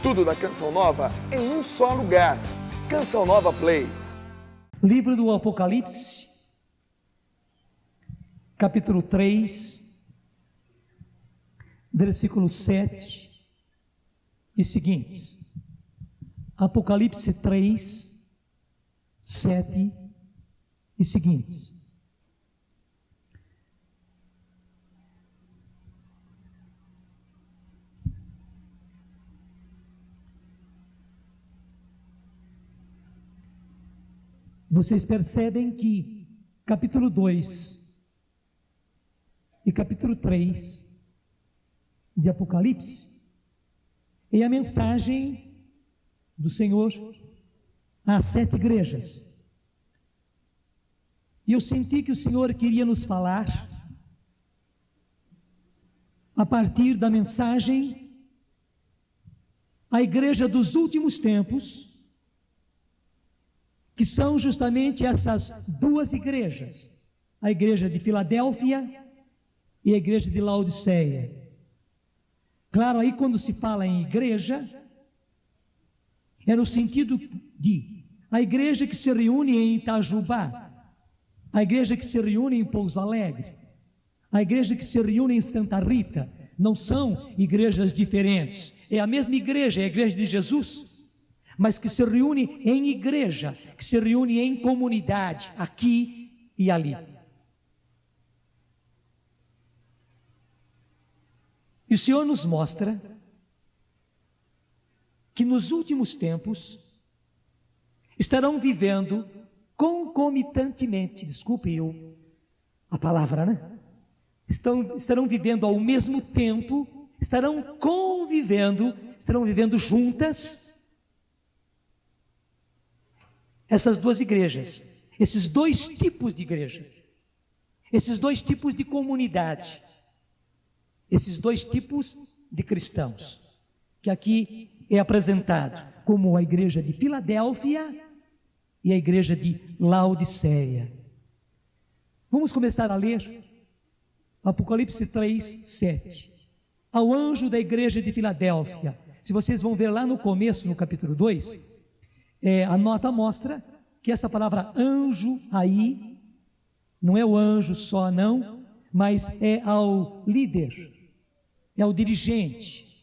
Tudo da Canção Nova em um só lugar. Canção Nova Play. Livro do Apocalipse, capítulo 3, versículo 7 e seguintes. Apocalipse 3, 7 e seguintes. Vocês percebem que capítulo 2 e capítulo 3 de Apocalipse é a mensagem do Senhor às 7 igrejas. E eu senti que o Senhor queria nos falar a partir da mensagem à igreja dos últimos tempos, que são justamente essas duas igrejas, a igreja de Filadélfia e a igreja de Laodiceia. Claro, aí quando se fala em igreja, é no sentido de a igreja que se reúne em Itajubá, a igreja que se reúne em Pouso Alegre, a igreja que se reúne em Santa Rita. Não são igrejas diferentes, é a mesma igreja, é a igreja de Jesus, mas que se reúne em igreja, que se reúne em comunidade, aqui e ali. E o Senhor nos mostra que nos últimos tempos estarão vivendo concomitantemente, desculpe a palavra, né? Estarão vivendo ao mesmo tempo, estarão convivendo, estarão vivendo juntas, essas duas igrejas, esses dois tipos de igreja, esses dois tipos de comunidade, esses dois tipos de cristãos, que aqui é apresentado como a igreja de Filadélfia e a igreja de Laodiceia. Vamos começar a ler Apocalipse 3, 7. Ao anjo da igreja de Filadélfia. Se vocês vão ver lá no começo, no capítulo 2, a nota mostra que essa palavra anjo aí, não é o anjo só não, mas é ao líder, é ao dirigente,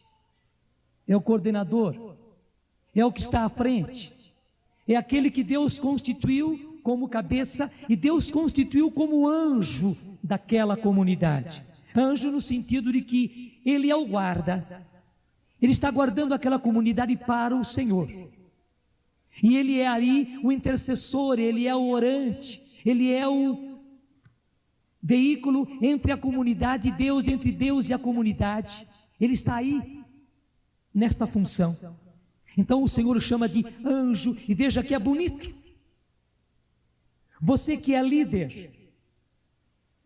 é o coordenador, é o que está à frente, é aquele que Deus constituiu como cabeça e Deus constituiu como anjo daquela comunidade. Anjo no sentido de que ele é o guarda, ele está guardando aquela comunidade para o Senhor. E ele é aí o intercessor, ele é o orante, ele é o veículo entre a comunidade e Deus, entre Deus e a comunidade. Ele está aí, nesta função. Então o Senhor chama de anjo, e veja que é bonito. Você que é líder,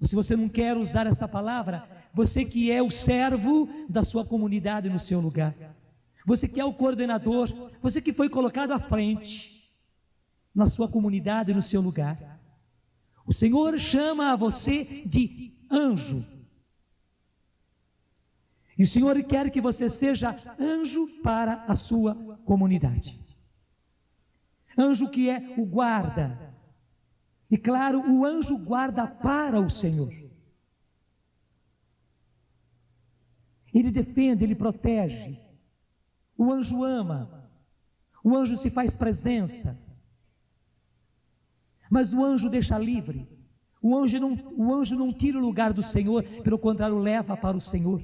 se você não quer usar essa palavra, você que é o servo da sua comunidade no seu lugar, você que é o coordenador, você que foi colocado à frente na sua comunidade, no seu lugar, o Senhor chama a você de anjo. E o Senhor quer que você seja anjo para a sua comunidade. Anjo que é o guarda. E claro, o anjo guarda para o Senhor. Ele defende, ele protege. O anjo ama. O anjo se faz presença. Mas o anjo deixa livre. O anjo não tira o lugar do Senhor, pelo contrário, leva para o Senhor.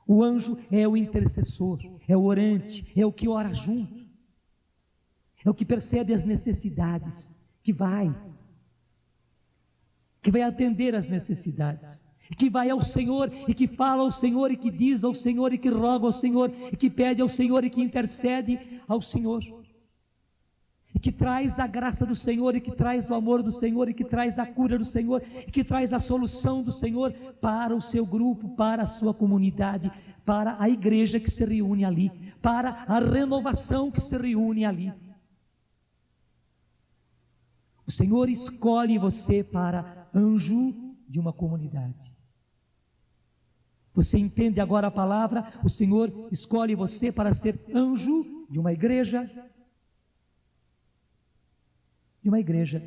O anjo é o intercessor, é o orante, é o que ora junto, é o que percebe as necessidades, que vai atender as necessidades, que vai ao Senhor e que fala ao Senhor e que diz ao Senhor e que roga ao Senhor e que pede ao Senhor e que intercede ao Senhor, e que traz a graça do Senhor e que traz o amor do Senhor e que traz a cura do Senhor e que traz a solução do Senhor para o seu grupo, para a sua comunidade, para a igreja que se reúne ali, para a renovação que se reúne ali. O Senhor escolhe você para anjo de uma comunidade. Você entende agora a palavra? O Senhor escolhe você para ser anjo de uma igreja. De uma igreja.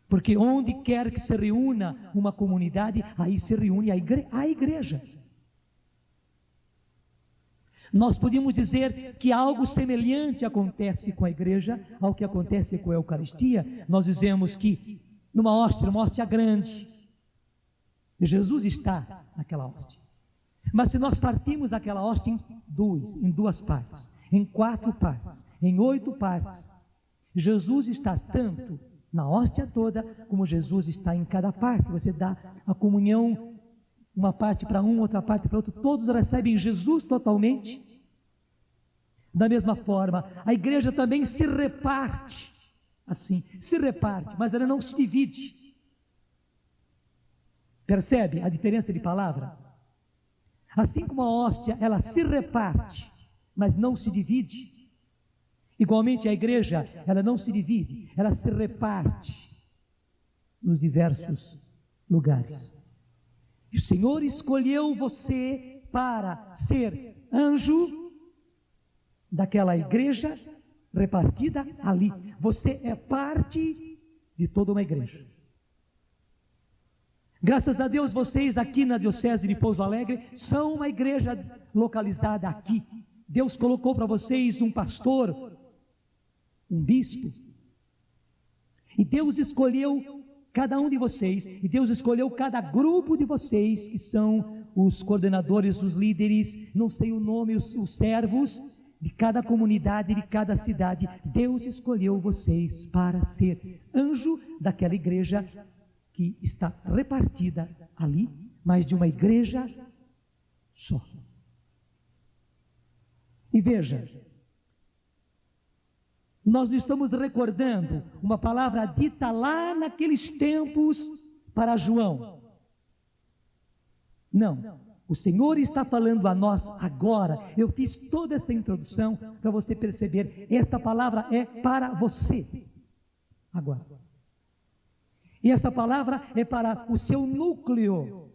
Porque onde quer que se reúna uma comunidade, aí se reúne a igreja. Nós podemos dizer que algo semelhante acontece com a igreja ao que acontece com a Eucaristia. Nós dizemos que numa hóstia grande, Jesus está naquela hóstia. Mas se nós partimos aquela hóstia em duas partes, em 4 partes, em 8 partes, Jesus está tanto na hóstia toda, como Jesus está em cada parte. Você dá a comunhão, uma parte para um, outra parte para outro, todos recebem Jesus totalmente. Da mesma forma, a igreja também se reparte, assim, se reparte, mas ela não se divide. Percebe a diferença de palavra? Assim como a hóstia, ela se reparte, mas não se divide. Igualmente a igreja, ela não se divide, ela se reparte nos diversos lugares. E o Senhor escolheu você para ser anjo daquela igreja repartida ali. Você é parte de toda uma igreja. Graças a Deus, vocês aqui na Diocese de Pouso Alegre são uma igreja localizada aqui. Deus colocou para vocês um pastor, um bispo. E Deus escolheu cada um de vocês, e Deus escolheu cada grupo de vocês, que são os coordenadores, os líderes, não sei o nome, os servos de cada comunidade, de cada cidade. Deus escolheu vocês para ser anjo daquela igreja que está repartida ali, mas de uma igreja só. E veja, nós não estamos recordando uma palavra dita lá naqueles tempos para João. Não, o Senhor está falando a nós agora. Eu fiz toda essa introdução para você perceber, esta palavra é para você agora. E essa palavra é para o seu núcleo,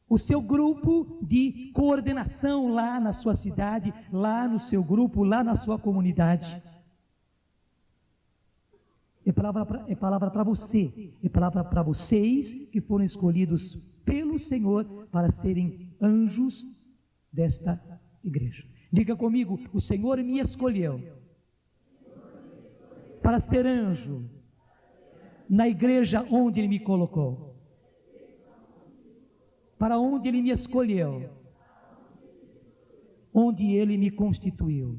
o seu grupo de coordenação lá na sua cidade, lá no seu grupo, lá na sua comunidade. É palavra para você, é palavra para vocês que foram escolhidos pelo Senhor para serem anjos desta igreja. Diga comigo, o Senhor me escolheu para ser anjo na igreja onde Ele me colocou, para onde Ele me escolheu, onde Ele me constituiu.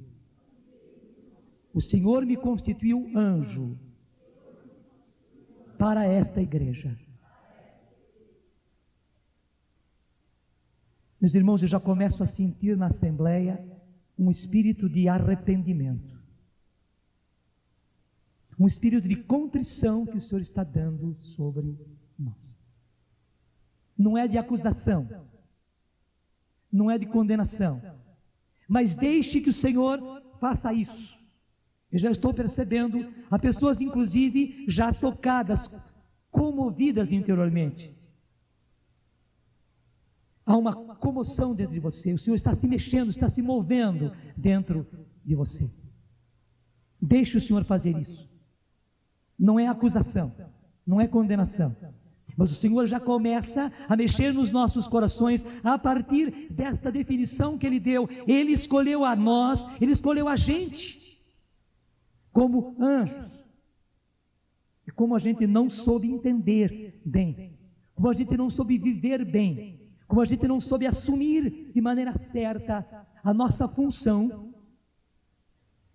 O Senhor me constituiu anjo para esta igreja. Meus irmãos, eu já começo a sentir na Assembleia um espírito de arrependimento, um espírito de contrição que o Senhor está dando sobre nós. Não é de acusação, não é de condenação, mas deixe que o Senhor faça isso. Eu já estou percebendo, há pessoas inclusive já tocadas, comovidas interiormente. Há uma comoção dentro de você, o Senhor está se mexendo, está se movendo dentro de você. Deixe o Senhor fazer isso. Não é acusação, não é condenação, mas o Senhor já começa a mexer nos nossos corações a partir desta definição que Ele deu. Ele escolheu a nós, Ele escolheu a gente como anjos. E como a gente não soube entender bem, como a gente não soube viver bem, como a gente não soube assumir de maneira certa a nossa função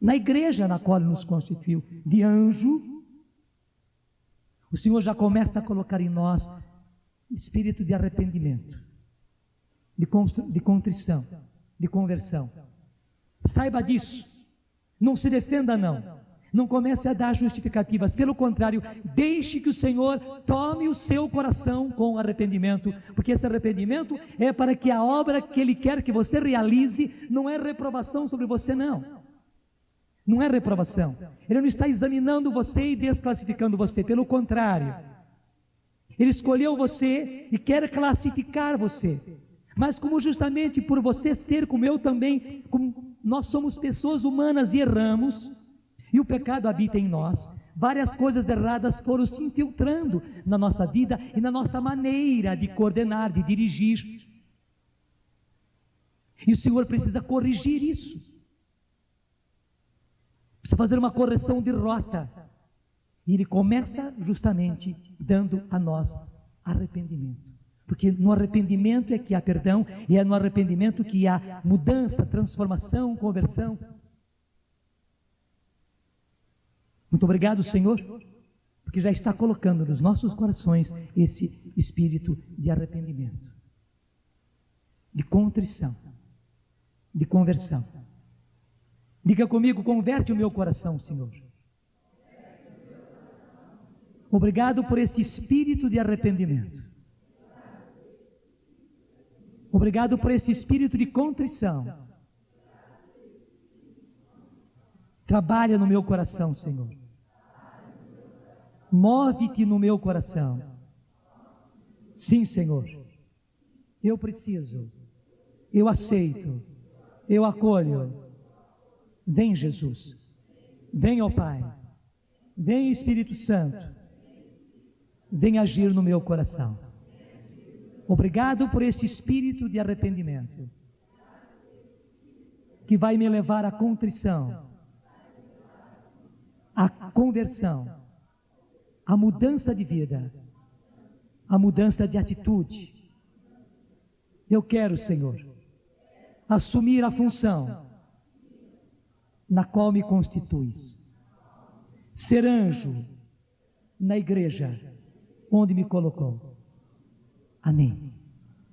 na igreja na qual Ele nos constituiu de anjo, o Senhor já começa a colocar em nós espírito de arrependimento, de contrição, de conversão. Saiba disso, não se defenda não comece a dar justificativas, pelo contrário, deixe que o Senhor tome o seu coração com arrependimento, porque esse arrependimento é para que a obra que Ele quer que você realize, não é reprovação sobre você não é reprovação. Ele não está examinando você e desclassificando você, pelo contrário, Ele escolheu você e quer classificar você. Mas como justamente por você ser como eu também, como nós somos pessoas humanas e erramos, e o pecado habita em nós, várias coisas erradas foram se infiltrando na nossa vida e na nossa maneira de coordenar, de dirigir. E o Senhor precisa corrigir isso. Precisa fazer uma correção de rota. E Ele começa justamente dando a nós arrependimento. Porque no arrependimento é que há perdão, e é no arrependimento que há mudança, transformação, conversão. Muito obrigado, Senhor, porque já está colocando nos nossos corações esse espírito de arrependimento, de contrição, de conversão. Diga comigo: converte o meu coração, Senhor. Obrigado por esse espírito de arrependimento. Obrigado por esse espírito de contrição. Trabalha no meu coração, Senhor. Move-te no meu coração. Sim, Senhor. Eu preciso. Eu aceito. Eu acolho. Vem, Jesus. Vem, ó Pai. Vem, Espírito Santo. Vem agir no meu coração. Obrigado por esse espírito de arrependimento, que vai me levar à contrição, à conversão, à mudança de vida, à mudança de atitude. Eu quero, Senhor, assumir a função na qual me constituis, ser anjo na igreja onde me colocou. Amém.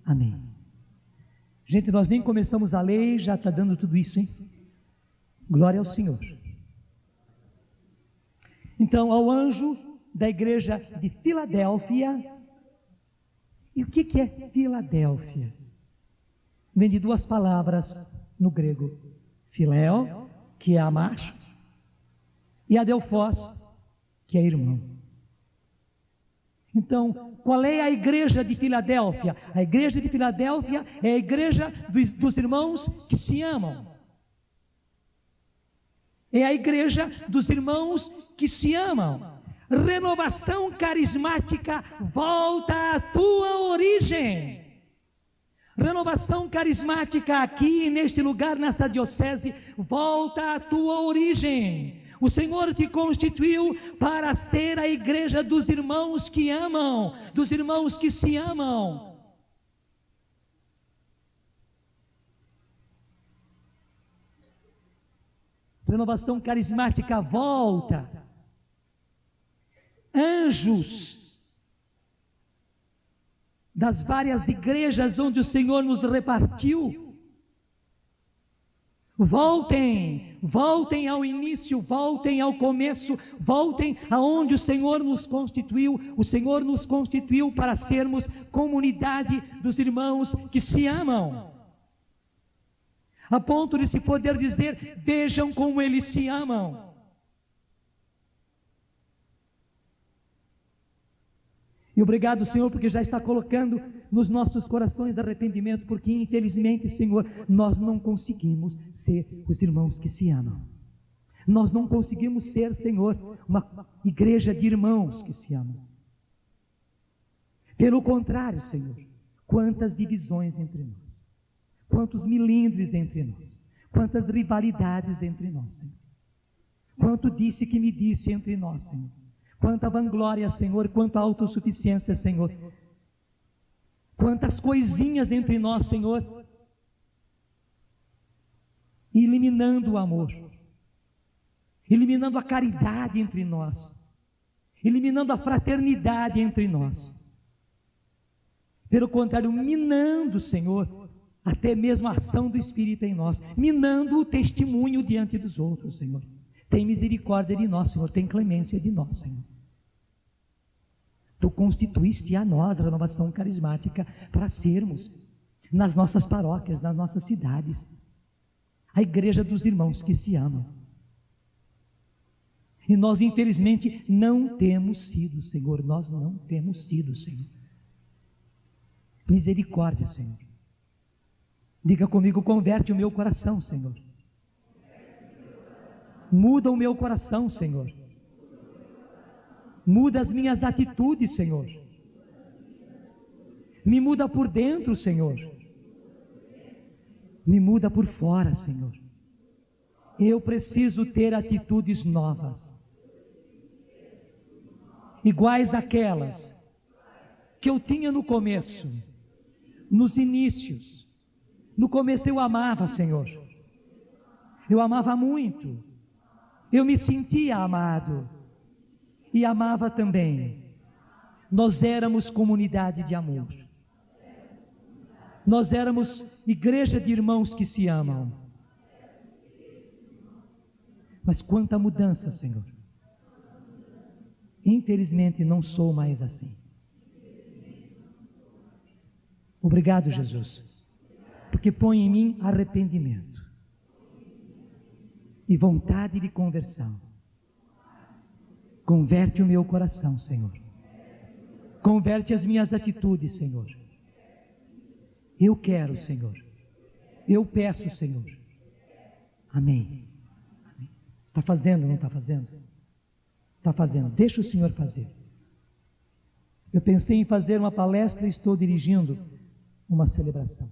Amém. Gente, nós nem começamos a ler, já está dando tudo isso, hein? Glória ao Senhor. Então, ao anjo da igreja de Filadélfia. E o que é Filadélfia? Vem de duas palavras no grego: Filéu, que é amar, e Adelfós, que é irmão. Então, qual é a igreja de Filadélfia? A igreja de Filadélfia é a igreja dos irmãos que se amam. É a igreja dos irmãos que se amam. Renovação carismática, volta à tua origem. Renovação carismática aqui, neste lugar, nessa diocese, volta à tua origem. O Senhor te constituiu para ser a igreja dos irmãos que amam, dos irmãos que se amam. Renovação carismática, volta. Anjos das várias igrejas onde o Senhor nos repartiu, voltem, voltem ao início, voltem ao começo, voltem aonde o Senhor nos constituiu. O Senhor nos constituiu para sermos comunidade dos irmãos que se amam, a ponto de se poder dizer: vejam como eles se amam. E obrigado, Senhor, porque já está colocando nos nossos corações arrependimento, porque infelizmente, Senhor, nós não conseguimos ser os irmãos que se amam. Nós não conseguimos ser, Senhor, uma igreja de irmãos que se amam. Pelo contrário, Senhor, quantas divisões entre nós, quantos milindres entre nós, quantas rivalidades entre nós, Senhor. Quanto disse que me disse entre nós, Senhor. Quanta vanglória, Senhor, quanta autossuficiência, Senhor. Quantas coisinhas entre nós, Senhor. Eliminando o amor, eliminando a caridade entre nós, eliminando a fraternidade entre nós. Pelo contrário, minando, Senhor, até mesmo a ação do Espírito em nós, minando o testemunho diante dos outros, Senhor. Tem misericórdia de nós, Senhor, tem clemência de nós, Senhor. Tu constituíste a nós a renovação carismática para sermos, nas nossas paróquias, nas nossas cidades, a igreja dos irmãos que se amam. E nós, infelizmente, não temos sido, Senhor. Nós não temos sido, Senhor. Misericórdia, Senhor. Diga comigo, converte o meu coração, Senhor. Muda o meu coração, Senhor. Muda as minhas atitudes, Senhor. Me muda por dentro, Senhor. Me muda por fora, Senhor. Eu preciso ter atitudes novas, iguais àquelas que eu tinha no começo, nos inícios. No começo eu amava, Senhor. Eu amava muito. Eu me sentia amado e amava também. Nós éramos comunidade de amor. Nós éramos igreja de irmãos que se amam. Mas quanta mudança, Senhor. Infelizmente não sou mais assim. Obrigado, Jesus, porque põe em mim arrependimento e vontade de conversão. Converte o meu coração, Senhor. Converte as minhas atitudes, Senhor. Eu quero, Senhor. Eu peço, Senhor. Amém. Está fazendo, não está fazendo? Está fazendo. Deixa o Senhor fazer. Eu pensei em fazer uma palestra e estou dirigindo uma celebração.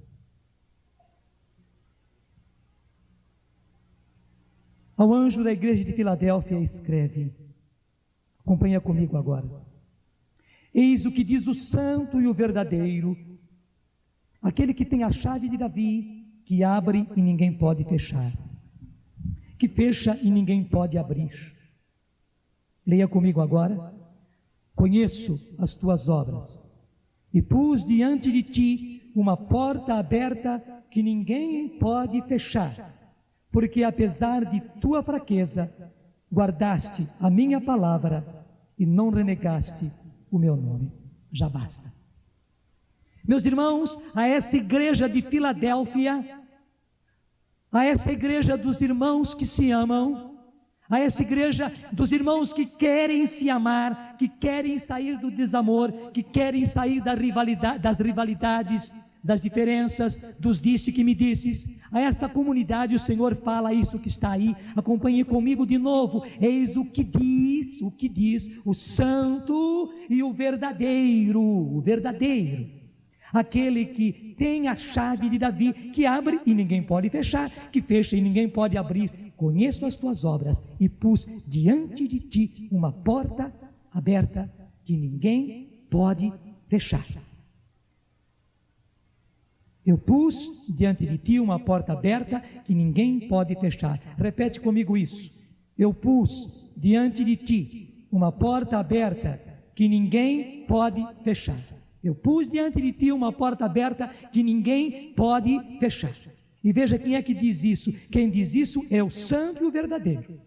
Ao anjo da igreja de Filadélfia escreve, acompanha comigo agora. Eis o que diz o santo e o verdadeiro, aquele que tem a chave de Davi, que abre e ninguém pode fechar, que fecha e ninguém pode abrir. Leia comigo agora. Conheço as tuas obras e pus diante de ti uma porta aberta que ninguém pode fechar, porque apesar de tua fraqueza, guardaste a minha palavra e não renegaste o meu nome. Já basta. Meus irmãos, a essa igreja de Filadélfia, a essa igreja dos irmãos que se amam, a essa igreja dos irmãos que querem se amar, que querem sair do desamor, que querem sair das rivalidades, das diferenças, dos disse que me disses, a esta comunidade o Senhor fala isso que está aí. Acompanhe comigo de novo. Eis o que diz o santo e o verdadeiro, aquele que tem a chave de Davi, que abre e ninguém pode fechar, que fecha e ninguém pode abrir. Conheço as tuas obras e pus diante de ti uma porta aberta que ninguém pode fechar. Eu pus diante de ti uma porta aberta que ninguém pode fechar. Repete comigo isso. Eu pus diante de ti uma porta aberta que ninguém pode fechar. Eu pus diante de ti uma porta aberta que ninguém pode fechar. E veja quem é que diz isso. Quem diz isso é o santo e o verdadeiro.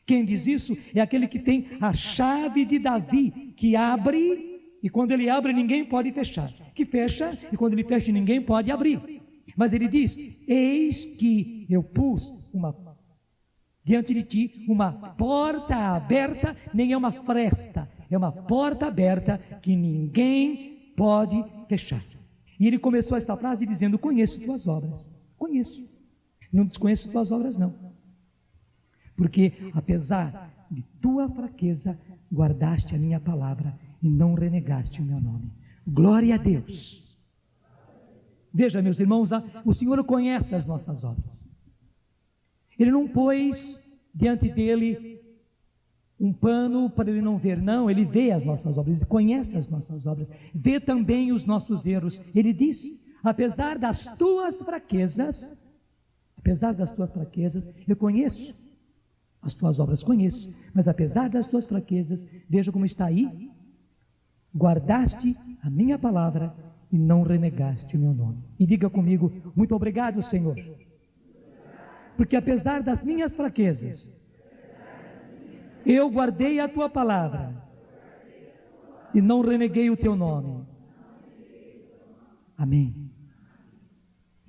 Quem diz isso é aquele que tem a chave de Davi, que abre, e quando ele abre ninguém pode fechar. Que fecha, e quando ele fecha ninguém pode abrir. Mas ele diz, eis que eu pus diante de ti uma porta aberta, nem é uma fresta, é uma porta aberta que ninguém pode fechar. E ele começou esta frase dizendo, conheço tuas obras. Conheço. Não desconheço tuas obras, não. Porque, apesar de tua fraqueza, guardaste a minha palavra e não renegaste o meu nome. Glória a Deus. Veja, meus irmãos, o Senhor conhece as nossas obras. Ele não pôs diante dele um pano para ele não ver, não. Ele vê as nossas obras, ele conhece as nossas obras, vê também os nossos erros. Ele diz, apesar das tuas fraquezas, eu conheço as tuas obras, conheço, mas apesar das tuas fraquezas, veja como está aí, guardaste a minha palavra e não renegaste o meu nome. E diga comigo, muito obrigado, Senhor, porque apesar das minhas fraquezas, eu guardei a tua palavra e não reneguei o teu nome. Amém.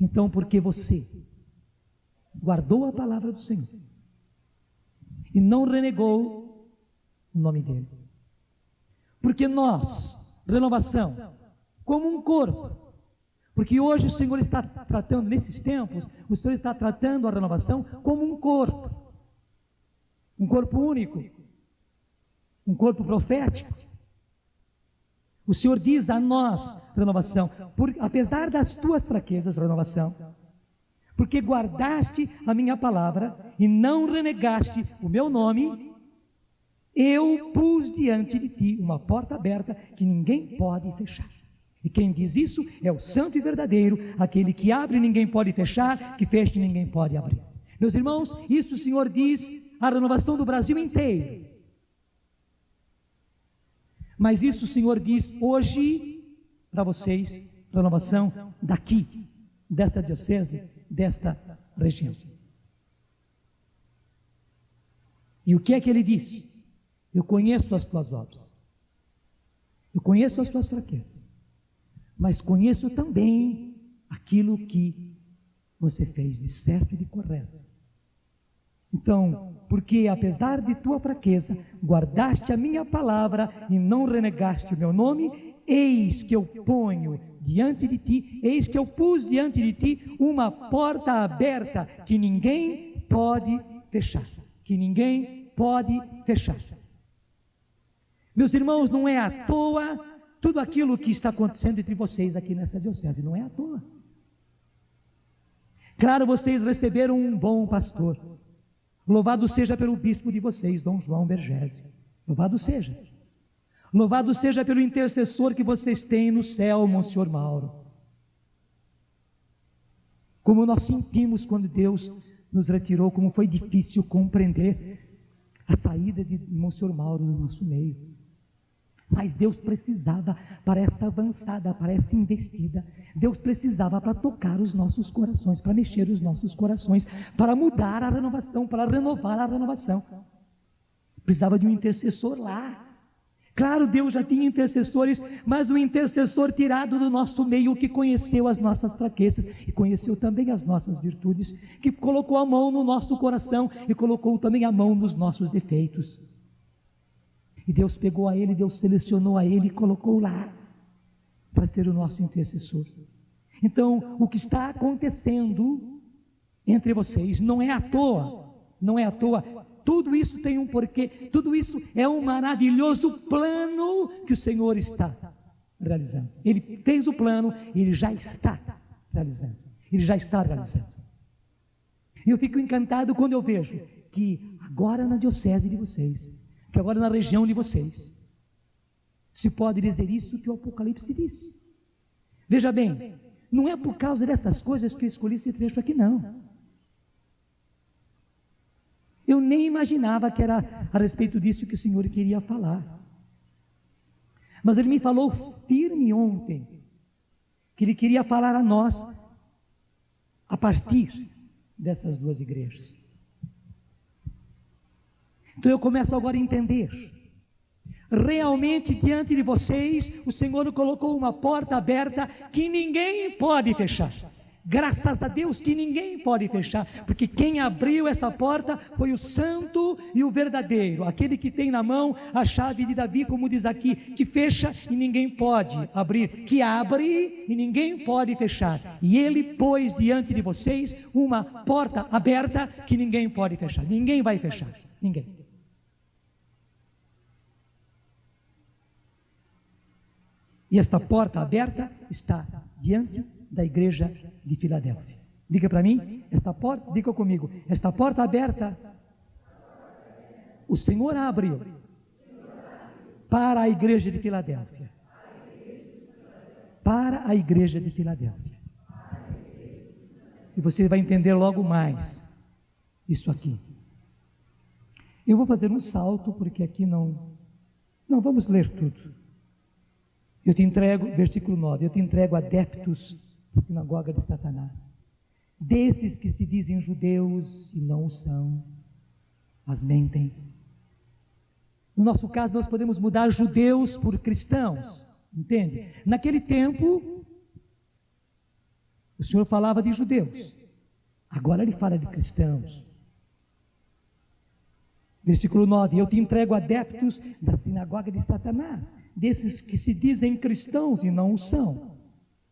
Então, porque você guardou a palavra do Senhor e não renegou o nome dele. Porque nós, renovação, como um corpo, porque hoje o Senhor está tratando, nesses tempos, o Senhor está tratando a renovação como um corpo único, um corpo profético. O Senhor diz a nós, renovação, apesar das tuas fraquezas, renovação, porque guardaste a minha palavra e não renegaste o meu nome, eu pus diante de ti uma porta aberta que ninguém pode fechar. E quem diz isso é o santo e verdadeiro, aquele que abre e ninguém pode fechar, que fecha e ninguém pode abrir. Meus irmãos, isso o Senhor diz à renovação do Brasil inteiro. Mas isso o Senhor diz hoje para vocês, renovação daqui, dessa diocese, desta região. E o que é que ele diz? Eu conheço as tuas obras, eu conheço as tuas fraquezas, mas conheço também aquilo que você fez de certo e de correto. Então, porque apesar de tua fraqueza, guardaste a minha palavra e não renegaste o meu nome, eis que eu ponho diante de ti, eis que eu pus diante de ti uma porta aberta que ninguém pode fechar, que ninguém pode fechar. Meus irmãos, não é à toa tudo aquilo que está acontecendo entre vocês aqui nessa diocese, não é à toa. Claro, vocês receberam um bom pastor. Louvado seja pelo bispo de vocês, Dom João Bergese. Louvado seja. Louvado seja pelo intercessor que vocês têm no céu, Monsenhor Mauro. Como nós sentimos quando Deus nos retirou, como foi difícil compreender a saída de Monsenhor Mauro do nosso meio. Mas Deus precisava para essa avançada, para essa investida. Deus precisava para tocar os nossos corações, para mexer os nossos corações, para mudar a renovação, para renovar a renovação. Precisava de um intercessor lá. Claro, Deus já tinha intercessores, mas um intercessor tirado do nosso meio, que conheceu as nossas fraquezas e conheceu também as nossas virtudes, que colocou a mão no nosso coração e colocou também a mão nos nossos defeitos. E Deus pegou a ele, Deus selecionou a ele e colocou lá para ser o nosso intercessor. Então, o que está acontecendo entre vocês não é à toa, não é à toa. Tudo isso tem um porquê, tudo isso é um maravilhoso plano que o Senhor está realizando. Ele fez o plano e Ele já está realizando. Ele já está realizando. E eu fico encantado quando eu vejo que agora na diocese de vocês, que agora na região de vocês, se pode dizer isso que o Apocalipse diz. Veja bem, não é por causa dessas coisas que eu escolhi esse trecho aqui, não. Eu nem imaginava que era a respeito disso que o Senhor queria falar. Mas Ele me falou firme ontem, que Ele queria falar a nós, a partir dessas duas igrejas. Então eu começo agora a entender. Realmente diante de vocês, o Senhor colocou uma porta aberta que ninguém pode fechar. Graças a Deus que ninguém pode fechar, porque quem abriu essa porta foi o santo e o verdadeiro, aquele que tem na mão a chave de Davi, como diz aqui, que fecha e ninguém pode abrir, que abre e ninguém pode fechar. E Ele pôs diante de vocês uma porta aberta que ninguém pode fechar. Ninguém vai fechar, ninguém. E esta porta aberta está diante da igreja de Filadélfia. Diga para mim, esta porta, diga comigo, esta porta aberta, o Senhor abriu para a igreja de Filadélfia. Para a igreja de Filadélfia. E você vai entender logo mais isso aqui. Eu vou fazer um salto, porque aqui não vamos ler tudo. Eu te entrego, versículo 9, eu te entrego adeptos da sinagoga de Satanás, desses que se dizem judeus e não o são, mas mentem. No nosso caso, nós podemos mudar judeus por cristãos, entende? Naquele tempo, o Senhor falava de judeus, agora Ele fala de cristãos. Versículo 9: eu te entrego adeptos da sinagoga de Satanás, desses que se dizem cristãos e não o são,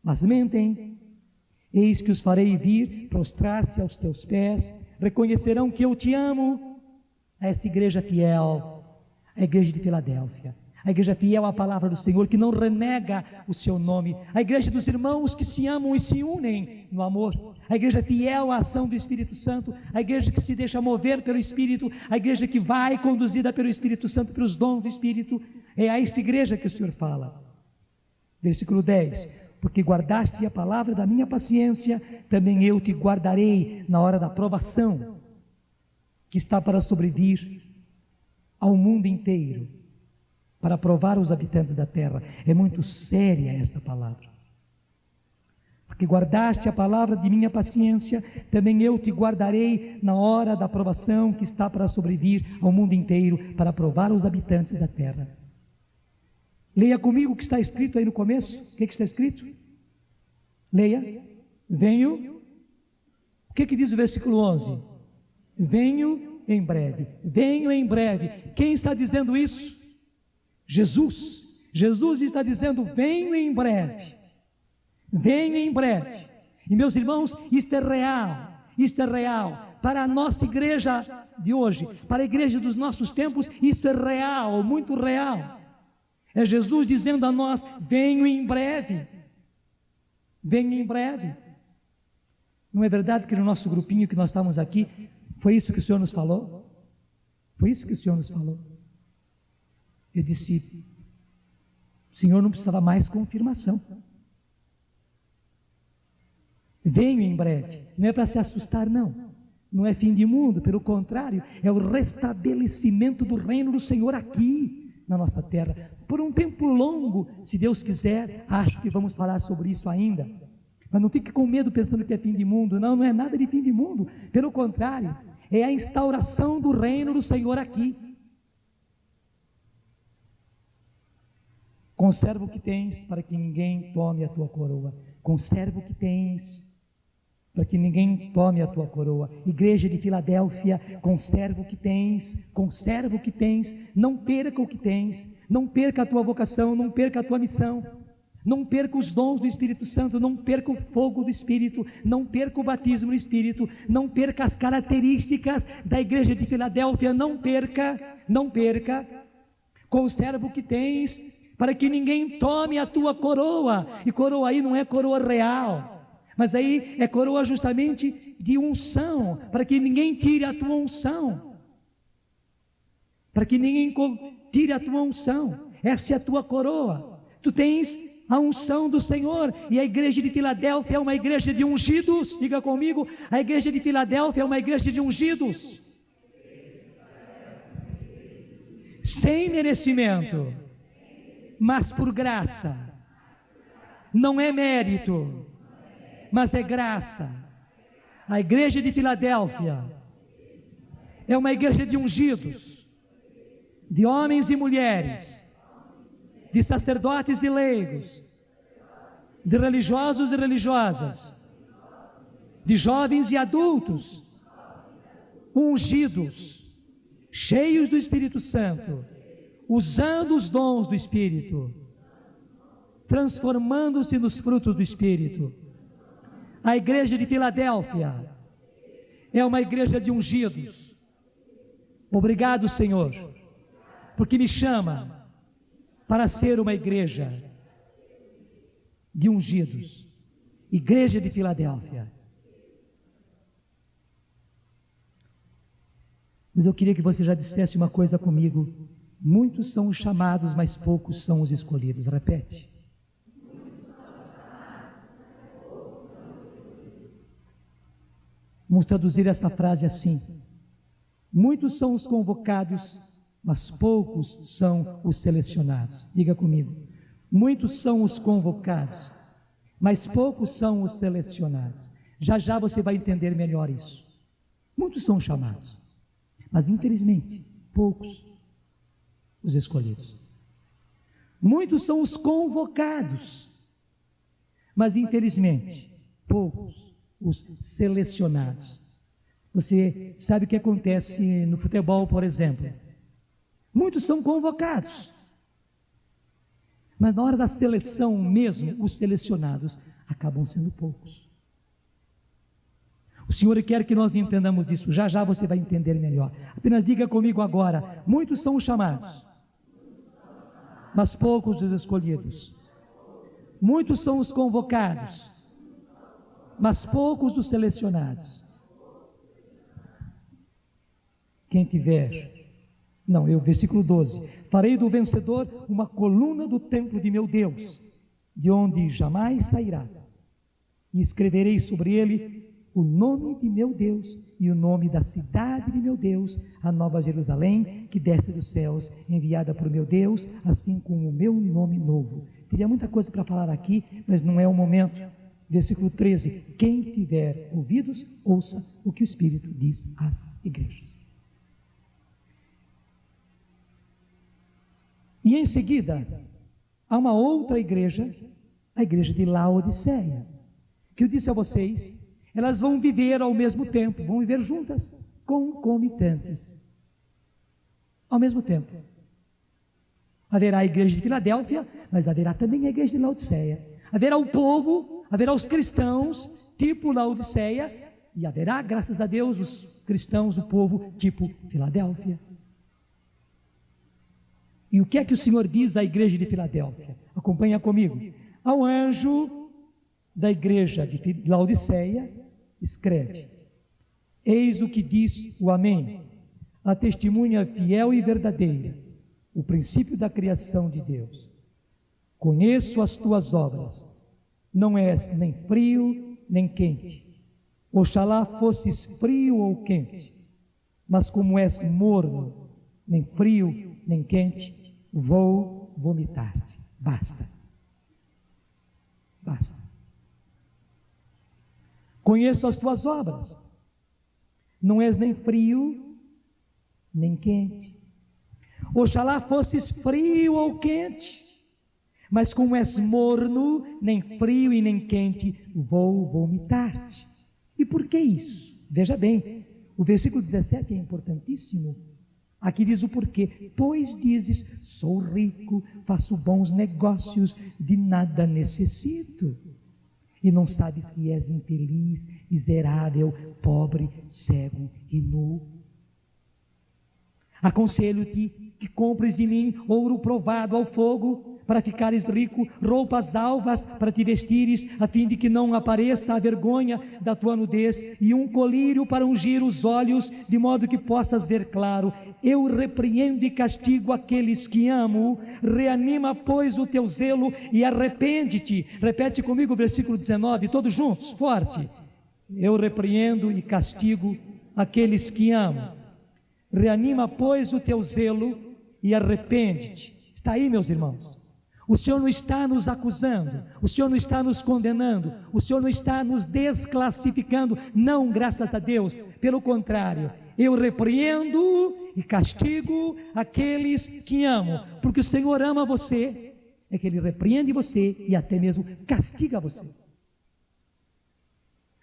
mas mentem. Eis que os farei vir, prostrar-se aos teus pés, reconhecerão que eu te amo. A essa igreja fiel, a igreja de Filadélfia, a igreja fiel à palavra do Senhor, que não renega o seu nome, a igreja dos irmãos que se amam e se unem no amor, a igreja fiel à ação do Espírito Santo, a igreja que se deixa mover pelo Espírito, a igreja que vai conduzida pelo Espírito Santo, pelos dons do Espírito. É a essa igreja que o Senhor fala. Versículo 10: porque guardaste a palavra da minha paciência, também eu te guardarei na hora da provação, que está para sobrevir ao mundo inteiro, para provar os habitantes da terra. É muito séria esta palavra. Porque guardaste a palavra de minha paciência, também eu te guardarei na hora da provação, que está para sobrevir ao mundo inteiro, para provar os habitantes da terra. Leia comigo o que está escrito aí no começo. O que está escrito? Leia. Venho. O que diz o versículo 11? Venho em breve. Venho em breve. Quem está dizendo isso? Jesus. Jesus está dizendo: venho em breve. Venho em breve. E meus irmãos, isto é real. Isto é real. Para a nossa igreja de hoje, para a igreja dos nossos tempos, isto é real, muito real. É Jesus dizendo a nós: venho em breve. Venho em breve. Não é verdade que no nosso grupinho que nós estamos aqui, foi isso que o Senhor nos falou? Foi isso que o Senhor nos falou. Eu disse: o Senhor não precisava mais confirmação. Venho em breve. Não é para se assustar, não. Não é fim de mundo, pelo contrário, é o restabelecimento do reino do Senhor aqui na nossa terra, por um tempo longo, se Deus quiser. Acho que vamos falar sobre isso ainda, mas não fique com medo pensando que é fim de mundo. Não, não é nada de fim de mundo, pelo contrário, é a instauração do reino do Senhor aqui. Conserva o que tens, para que ninguém tome a tua coroa. Conserva o que tens, para que ninguém tome a tua coroa. Igreja de Filadélfia, conserva o que tens, conserva o que tens, não perca o que tens, não perca a tua vocação, não perca a tua missão, não perca os dons do Espírito Santo, não perca o fogo do Espírito, não perca o batismo no Espírito, não perca as características da igreja de Filadélfia, não perca, conserva o que tens, para que ninguém tome a tua coroa. E coroa aí não é coroa real, mas aí é coroa justamente de unção, para que ninguém tire a tua unção, para que ninguém tire a tua unção. Essa é a tua coroa. Tu tens a unção do Senhor, e a igreja de Filadélfia é uma igreja de ungidos. Diga comigo: a igreja de Filadélfia é uma igreja de ungidos, sem merecimento, mas por graça. Não é mérito, mas é graça. A igreja de Filadélfia é uma igreja de ungidos, de homens e mulheres, de sacerdotes e leigos, de religiosos e religiosas, de jovens e adultos, ungidos, cheios do Espírito Santo, usando os dons do Espírito, transformando-se nos frutos do Espírito. A igreja de Filadélfia é uma igreja de ungidos. Obrigado, Senhor, porque me chama para ser uma igreja de ungidos. Igreja de Filadélfia. Mas eu queria que você já dissesse uma coisa comigo: muitos são os chamados, mas poucos são os escolhidos. Repete. Vamos traduzir esta frase assim: muitos são os convocados, mas poucos são os selecionados. Diga comigo: muitos são os convocados, mas poucos são os selecionados. Já já você vai entender melhor isso. Muitos são chamados, mas infelizmente poucos os escolhidos. Muitos são os convocados, mas infelizmente poucos os selecionados. Você sabe o que acontece no futebol, por exemplo. Muitos são convocados, mas na hora da seleção mesmo, os selecionados acabam sendo poucos. O Senhor quer que nós entendamos isso, já já você vai entender melhor. Apenas diga comigo agora: muitos são os chamados, mas poucos os escolhidos. Muitos são os convocados, mas poucos os selecionados. Quem tiver... versículo 12. Farei do vencedor uma coluna do templo de meu Deus, de onde jamais sairá. E escreverei sobre ele o nome de meu Deus e o nome da cidade de meu Deus, a nova Jerusalém, que desce dos céus, enviada por meu Deus, assim como o meu nome novo. Teria muita coisa para falar aqui, mas não é o momento. Versículo 13. Quem tiver ouvidos, ouça o que o Espírito diz às igrejas. E em seguida, há uma outra igreja, a igreja de Laodiceia, que eu disse a vocês, elas vão viver ao mesmo tempo, vão viver juntas, concomitantes, ao mesmo tempo. Haverá a igreja de Filadélfia, mas haverá também a igreja de Laodiceia. Haverá o povo, haverá os cristãos, tipo Laodiceia, e haverá, graças a Deus, os cristãos, o povo, tipo Filadélfia. E o que é que o Senhor diz à igreja de Filadélfia? Acompanha comigo. Ao anjo da igreja de Laodiceia, escreve: eis o que diz o Amém, a testemunha fiel e verdadeira, o princípio da criação de Deus. Conheço as tuas obras, não és nem frio nem quente. Oxalá fosses frio ou quente, mas como és morno, nem frio nem quente, vou vomitar-te. Basta. Basta. Conheço as tuas obras. Não és nem frio, nem quente. Oxalá fosses frio ou quente, mas como és morno, nem frio e nem quente, vou vomitar-te. E por que isso? Veja bem, o versículo 17 é importantíssimo. Aqui diz o porquê. Pois dizes, sou rico, faço bons negócios, de nada necessito. E não sabes que és infeliz, miserável, pobre, cego e nu. Aconselho-te que compres de mim ouro provado ao fogo, para ficares rico, roupas alvas para te vestires, a fim de que não apareça a vergonha da tua nudez, e um colírio para ungir os olhos, de modo que possas ver claro. Eu repreendo e castigo aqueles que amo, reanima, pois, o teu zelo e arrepende-te. Repete comigo o versículo 19, todos juntos, forte. Eu repreendo e castigo aqueles que amo, reanima, pois, o teu zelo e arrepende-te. Está aí, meus irmãos. O Senhor não está nos acusando, o Senhor não está nos condenando, o Senhor não está nos desclassificando, não, graças a Deus. Pelo contrário, eu repreendo e castigo aqueles que amo, porque o Senhor ama você, é que Ele repreende você e até mesmo castiga você.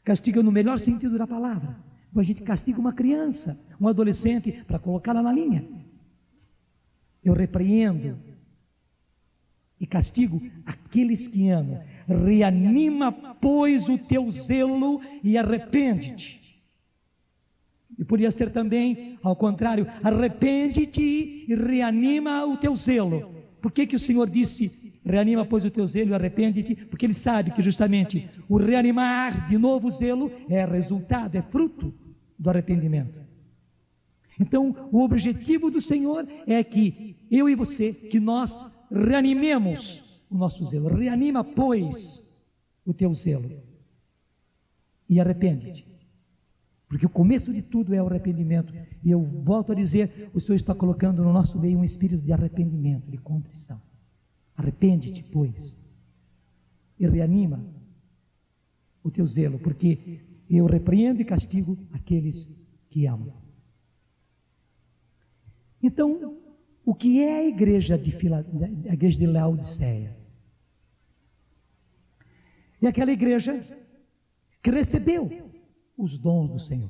Castiga no melhor sentido da palavra. A gente castiga uma criança, um adolescente, para colocá-la na linha. Eu repreendo e castigo aqueles que amam. Reanima, pois, o teu zelo e arrepende-te. E podia ser também, ao contrário, arrepende-te e reanima o teu zelo. Por que o Senhor disse, reanima, pois, o teu zelo e arrepende-te? Porque Ele sabe que justamente o reanimar de novo o zelo é resultado, é fruto do arrependimento. Então, o objetivo do Senhor é que eu e você, que nós reanimemos o nosso zelo. Reanima, pois, o teu zelo e arrepende-te, porque o começo de tudo é o arrependimento. E eu volto a dizer, o Senhor está colocando no nosso meio um espírito de arrependimento, de contrição. Arrepende-te, pois, e reanima o teu zelo, porque eu repreendo e castigo aqueles que amam. Então, o que é a igreja de Laodiceia? É aquela igreja que recebeu os dons do Senhor.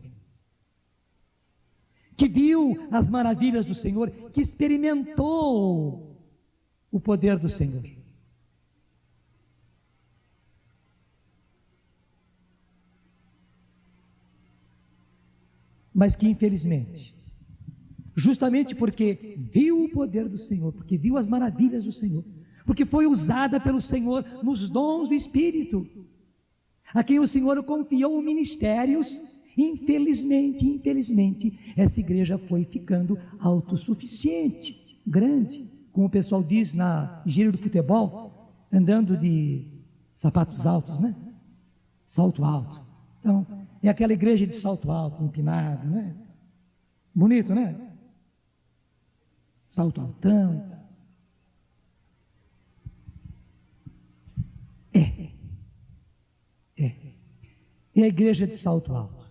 que viu as maravilhas do Senhor, que experimentou o poder do Senhor. Mas que infelizmente, justamente porque viu o poder do Senhor, porque viu as maravilhas do Senhor, porque foi usada pelo Senhor nos dons do Espírito, a quem o Senhor confiou ministérios, infelizmente, essa igreja foi ficando autossuficiente, grande, como o pessoal diz na gíria do futebol, andando de sapatos altos, né? Salto alto. Então, é aquela igreja de salto alto, empinado, né? Bonito, né? Salto altão. É a igreja de salto alto.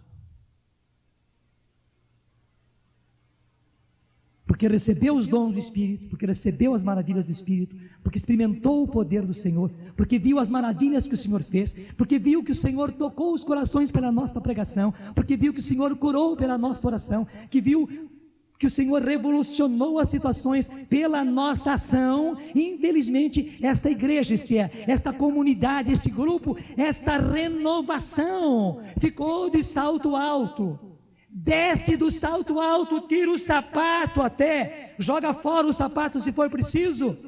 Porque recebeu os dons do Espírito, porque recebeu as maravilhas do Espírito, porque experimentou o poder do Senhor, porque viu as maravilhas que o Senhor fez, porque viu que o Senhor tocou os corações pela nossa pregação, porque viu que o Senhor curou pela nossa oração, que viu que o Senhor revolucionou as situações pela nossa ação. Infelizmente, esta igreja, esta comunidade, este grupo, esta renovação ficou de salto alto. Desce do salto alto, tira o sapato até, joga fora o sapato se for preciso,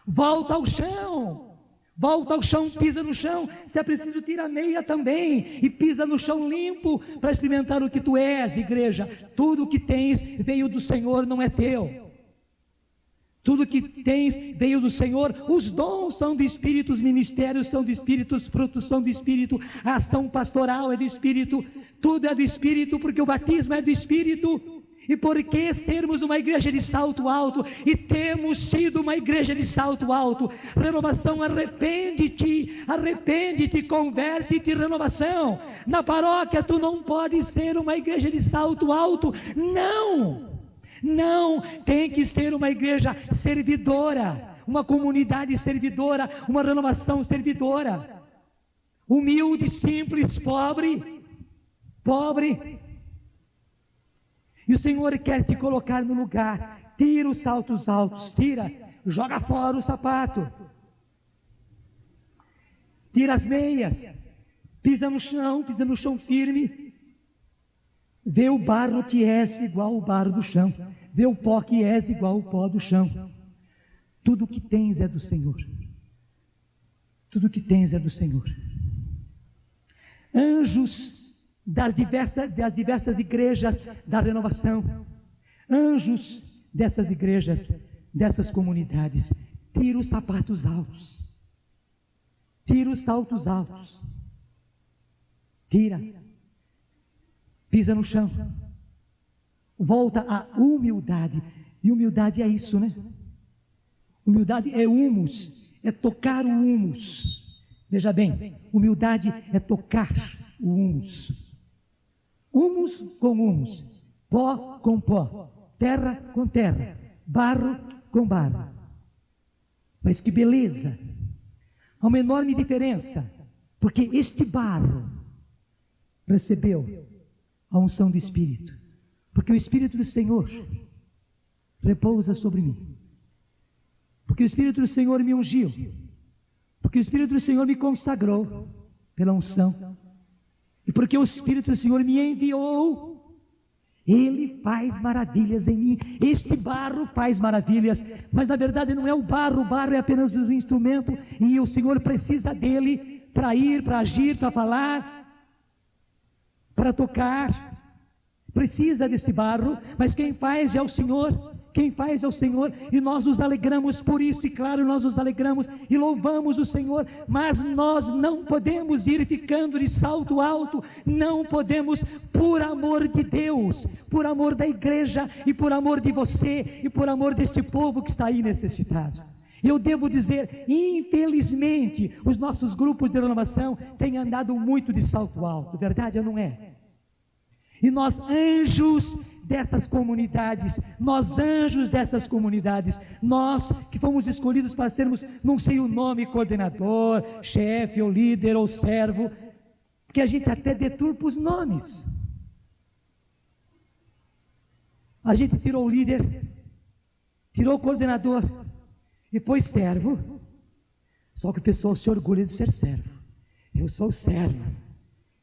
volta ao chão, pisa no chão, se é preciso tira a meia também, e pisa no chão limpo, para experimentar o que tu és, igreja. Tudo o que tens veio do Senhor, não é teu. Tudo que tens veio do Senhor. Os dons são do Espírito, os ministérios são do Espírito, os frutos são do Espírito, a ação pastoral é do Espírito, tudo é do Espírito, porque o batismo é do Espírito. E por que sermos uma igreja de salto alto? E temos sido uma igreja de salto alto. Renovação, arrepende-te, converte-te, renovação. Na paróquia tu não podes ser uma igreja de salto alto, não, tem que ser uma igreja servidora, uma comunidade servidora, uma renovação servidora, humilde, simples, pobre. E o Senhor quer te colocar no lugar. Tira os saltos altos, joga fora o sapato, tira as meias, pisa no chão firme. Vê o barro que és igual ao barro do chão, vê o pó que és igual ao pó do chão. Tudo o que tens é do Senhor. Tudo o que tens é do Senhor. Anjos das diversas igrejas da renovação, anjos dessas igrejas, dessas comunidades, tira os sapatos altos, tira os saltos altos, pisa no chão, volta à humildade. E humildade é isso, né? Humildade é humus, é tocar o humus. Veja bem, humildade é tocar o humus. Humus com humus, pó com pó, terra com terra, barro com barro. Mas que beleza! Há uma enorme diferença, porque este barro recebeu a unção do Espírito, porque o Espírito do Senhor repousa sobre mim, porque o Espírito do Senhor me ungiu, porque o Espírito do Senhor me consagrou pela unção, e porque o Espírito do Senhor me enviou, Ele faz maravilhas em mim. Este barro faz maravilhas, mas na verdade não é o barro é apenas um instrumento, e o Senhor precisa dele para ir, para agir, para falar, para tocar. Precisa desse barro, mas quem faz é o Senhor. E nós nos alegramos por isso, e claro, nós nos alegramos e louvamos o Senhor, mas nós não podemos ir ficando de salto alto, não podemos, por amor de Deus, por amor da igreja, e por amor de você, e por amor deste povo que está aí necessitado. Eu devo dizer, infelizmente, os nossos grupos de renovação têm andado muito de salto alto, verdade ou não é? E nós anjos dessas comunidades, nós que fomos escolhidos para sermos, não sei o nome, coordenador, chefe, ou líder, ou servo, que a gente até deturpa os nomes. A gente tirou o líder, tirou o coordenador e pôs servo. Só que o pessoal se orgulha de ser servo. Eu sou servo.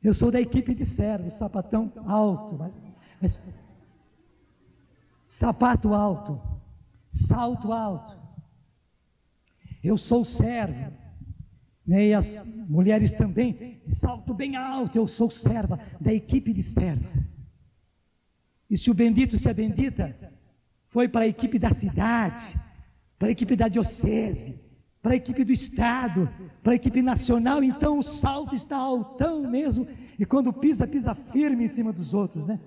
Eu sou da equipe de servos, sapatão alto, mas sapato alto, salto alto. Eu sou servo. E as mulheres também, salto bem alto, eu sou serva, da equipe de serva. E se o bendito, se a bendita, foi para a equipe da cidade, para a equipe da diocese, para a equipe do estado, para a equipe nacional, então o salto está altão mesmo, e quando pisa, pisa firme em cima dos outros, né?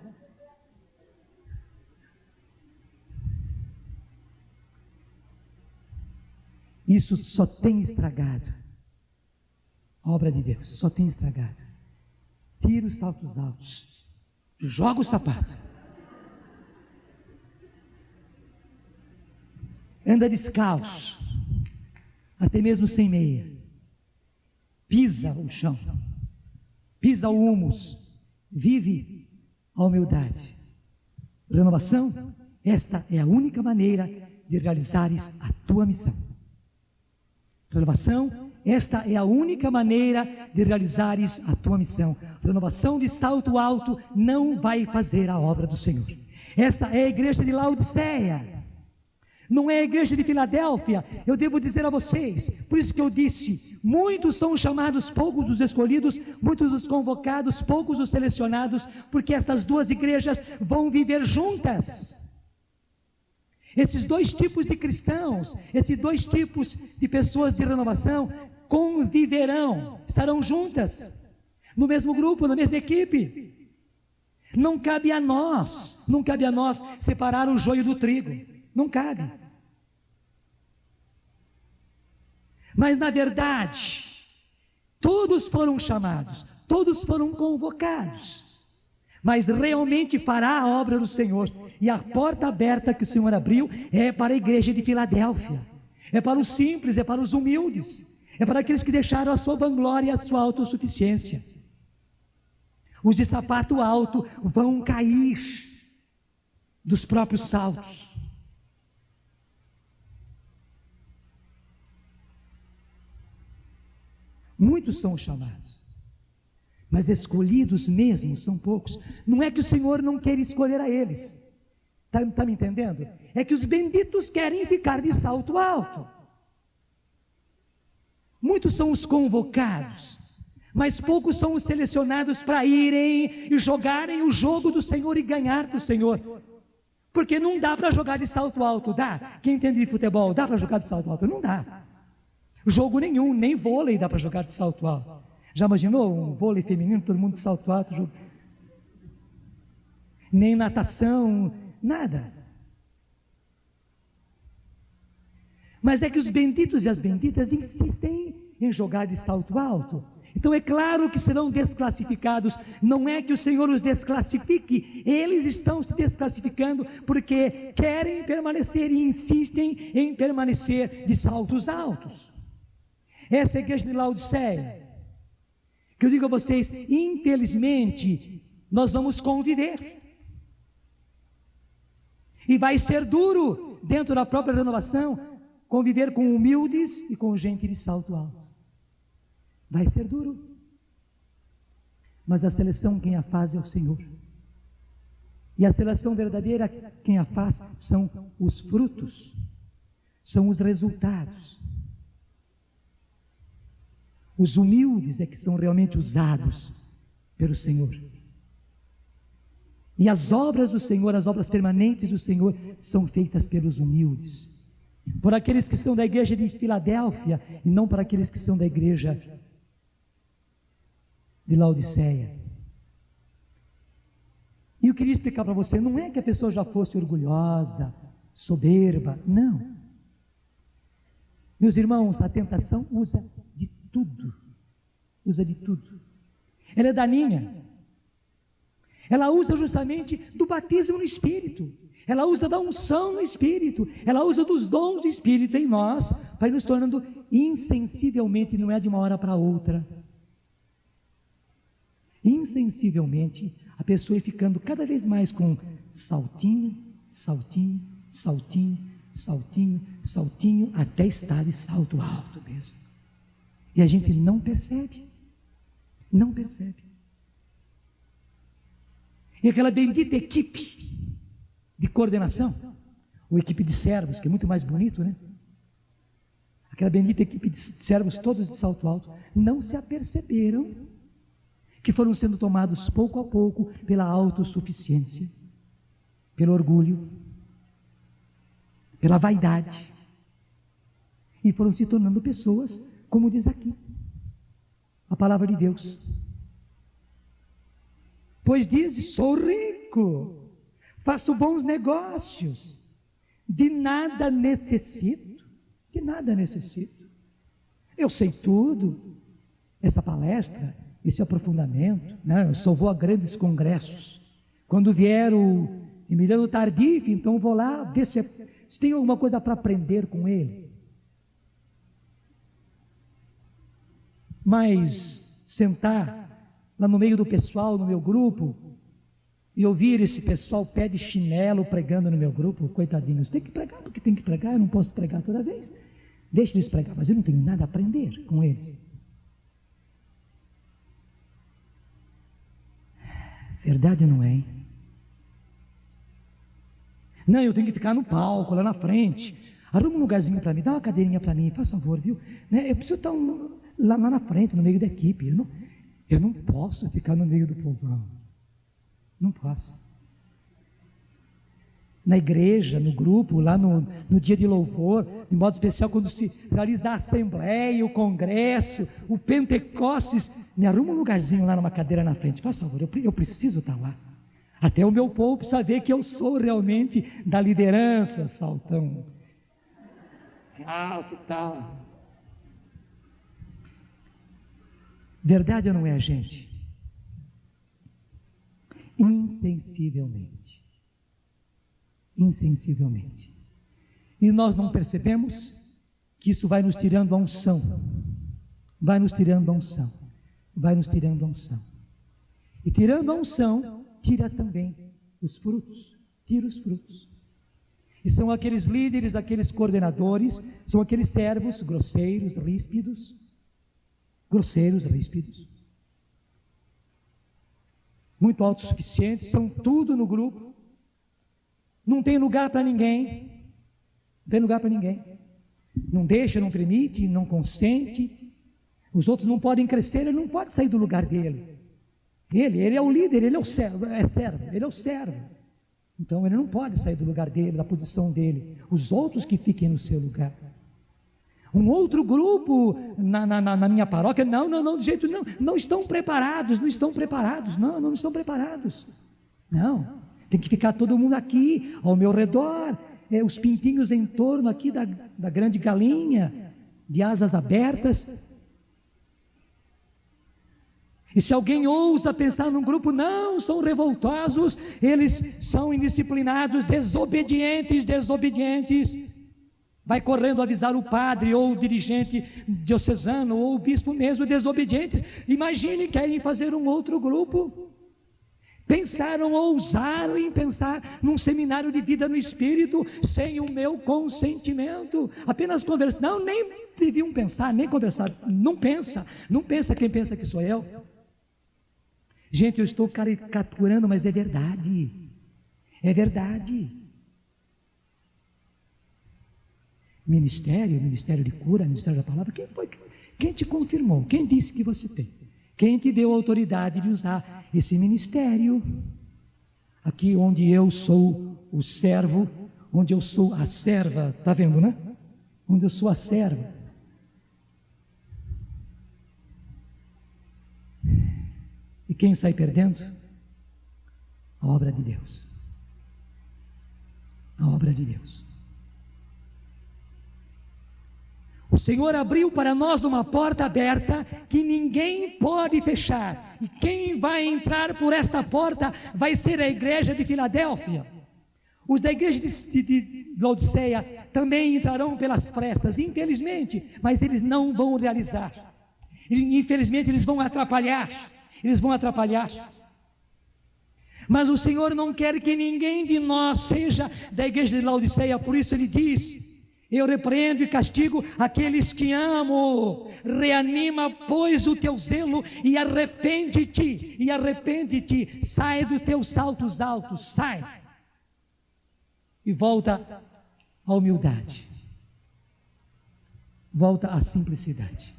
Isso só tem estragado a obra de Deus, só tem estragado. Tira os saltos altos, joga o sapato, anda descalço, até mesmo sem meia, pisa o chão, pisa o humus, vive a humildade. Renovação, esta é a única maneira de realizares a tua missão. Renovação, esta é a única maneira de realizares a tua missão. Renovação de salto alto não vai fazer a obra do Senhor. Essa é a igreja de Laodiceia, não é a igreja de Filadélfia. Eu devo dizer a vocês, por isso que eu disse, muitos são os chamados, poucos os escolhidos, muitos os convocados, poucos os selecionados, porque essas duas igrejas vão viver juntas. Esses dois tipos de cristãos, esses dois tipos de pessoas de renovação conviverão, estarão juntas, no mesmo grupo, na mesma equipe. Não cabe a nós separar o joio do trigo, não cabe. Mas na verdade, todos foram chamados, todos foram convocados, mas realmente fará a obra do Senhor. E a porta aberta que o Senhor abriu é para a igreja de Filadélfia, é para os simples, é para os humildes, é para aqueles que deixaram a sua vanglória e a sua autossuficiência. Os de sapato alto vão cair dos próprios saltos. Muitos são chamados, mas escolhidos mesmo são poucos. Não é que o Senhor não queira escolher a eles, está me entendendo? É que os benditos querem ficar de salto alto. Muitos são os convocados, mas poucos são os selecionados para irem e jogarem o jogo do Senhor e ganhar para o Senhor. Porque não dá para jogar de salto alto, dá? Quem entende de futebol, dá para jogar de salto alto? Não dá. Jogo nenhum, nem vôlei dá para jogar de salto alto. Já imaginou um vôlei feminino, todo mundo de salto alto? Nem natação, nada. Mas é que os benditos e as benditas insistem em jogar de salto alto. Então é claro que serão desclassificados. Não é que o Senhor os desclassifique, eles estão se desclassificando porque querem permanecer e insistem em permanecer de saltos altos. Essa é a igreja de Laodiceia, que eu digo a vocês, infelizmente, nós vamos conviver. E vai ser duro, dentro da própria renovação, conviver com humildes e com gente de salto alto. Vai ser duro. Mas a seleção quem a faz é o Senhor. E a seleção verdadeira quem a faz são os frutos, são os resultados. Os humildes é que são realmente usados pelo Senhor. E as obras do Senhor, as obras permanentes do Senhor, são feitas pelos humildes. Por aqueles que são da igreja de Filadélfia, e não para aqueles que são da igreja de Laodiceia. E eu queria explicar para você, não é que a pessoa já fosse orgulhosa, soberba, não. Meus irmãos, a tentação usa de tudo, ela é daninha, ela usa justamente do batismo no Espírito, ela usa da unção no Espírito, ela usa dos dons do Espírito em nós, para ir nos tornando insensivelmente, não é de uma hora para outra, insensivelmente, a pessoa ir ficando cada vez mais com saltinho, saltinho, saltinho, saltinho, saltinho, até estar de salto alto mesmo. E a gente não percebe, não percebe. E aquela bendita equipe de coordenação, ou equipe de servos, que é muito mais bonito, né? Aquela bendita equipe de servos todos de salto alto, não se aperceberam que foram sendo tomados pouco a pouco pela autossuficiência, pelo orgulho, pela vaidade, e foram se tornando pessoas, como diz aqui a palavra de Deus. Pois diz: sou rico, faço bons negócios, de nada necessito, de nada necessito. Eu sei tudo. Essa palestra, esse aprofundamento, né? Eu só vou a grandes congressos. Quando vier o Emiliano Tardif, então eu vou lá ver se tem alguma coisa para aprender com ele. Mas sentar lá no meio do pessoal, no meu grupo, e ouvir esse pessoal pé de chinelo pregando no meu grupo, coitadinhos, tem que pregar porque tem que pregar, eu não posso pregar toda vez. Deixa eles pregar, mas eu não tenho nada a aprender com eles. Verdade não é, hein? Não, eu tenho que ficar no palco, lá na frente. Arruma um lugarzinho para mim, dá uma cadeirinha para mim, faz favor, viu? Né? Eu preciso estar lá na frente, no meio da equipe. Eu não posso ficar no meio do povão. Não posso. Na igreja, no grupo, lá no dia de louvor, de modo especial quando se realiza a assembleia, o congresso, o Pentecostes, me arruma um lugarzinho lá numa cadeira na frente, faz favor, eu preciso estar lá. Até o meu povo precisa ver que eu sou realmente da liderança, saltão alto e tal. Verdade ou não é, gente? Insensivelmente. Insensivelmente. E nós não percebemos que isso vai nos tirando a unção. Vai nos tirando a unção. Vai nos tirando a unção. E tirando a unção, tira também os frutos. Tira os frutos. E são aqueles líderes, aqueles coordenadores, são aqueles servos grosseiros, ríspidos. Grosseiros, ríspidos. Muito autossuficientes, são tudo no grupo. Não tem lugar para ninguém. Não tem lugar para ninguém. Não deixa, não permite, não consente. Os outros não podem crescer, ele não pode sair do lugar dele. Ele é o líder, ele é o servo, ele é o servo. Então ele não pode sair do lugar dele, da posição dele. Os outros que fiquem no seu lugar. Um outro grupo na minha paróquia, não, de jeito nenhum, não estão preparados, não estão preparados. Não, tem que ficar todo mundo aqui, ao meu redor, os pintinhos em torno aqui da grande galinha, de asas abertas. E se alguém ousa pensar num grupo, não, são revoltosos, eles são indisciplinados, desobedientes. Vai correndo avisar o padre, ou o dirigente diocesano, ou o bispo mesmo, desobedientes. Imagine, querem fazer um outro grupo. Pensaram, ousaram em pensar num seminário de vida no Espírito, sem o meu consentimento. Apenas conversar. Não, nem deviam pensar, nem conversar. Não pensa quem pensa que sou eu. Gente, eu estou caricaturando, mas é verdade. É verdade. Ministério de cura, ministério da palavra, quem te confirmou? Quem disse que você tem? Quem te deu a autoridade de usar esse ministério? Aqui onde eu sou o servo, onde eu sou a serva, está vendo, né? Onde eu sou a serva. E quem sai perdendo? A obra de Deus. A obra de Deus. O Senhor abriu para nós uma porta aberta que ninguém pode fechar. E quem vai entrar por esta porta vai ser a igreja de Filadélfia. Os da igreja de Laodiceia também entrarão pelas frestas, infelizmente, mas eles não vão realizar. Infelizmente, eles vão atrapalhar. Mas o Senhor não quer que ninguém de nós seja da igreja de Laodiceia, por isso Ele diz: eu repreendo e castigo aqueles que amo. Reanima, pois, o teu zelo e arrepende-te, sai dos teus saltos altos, sai, e volta à humildade, volta à simplicidade.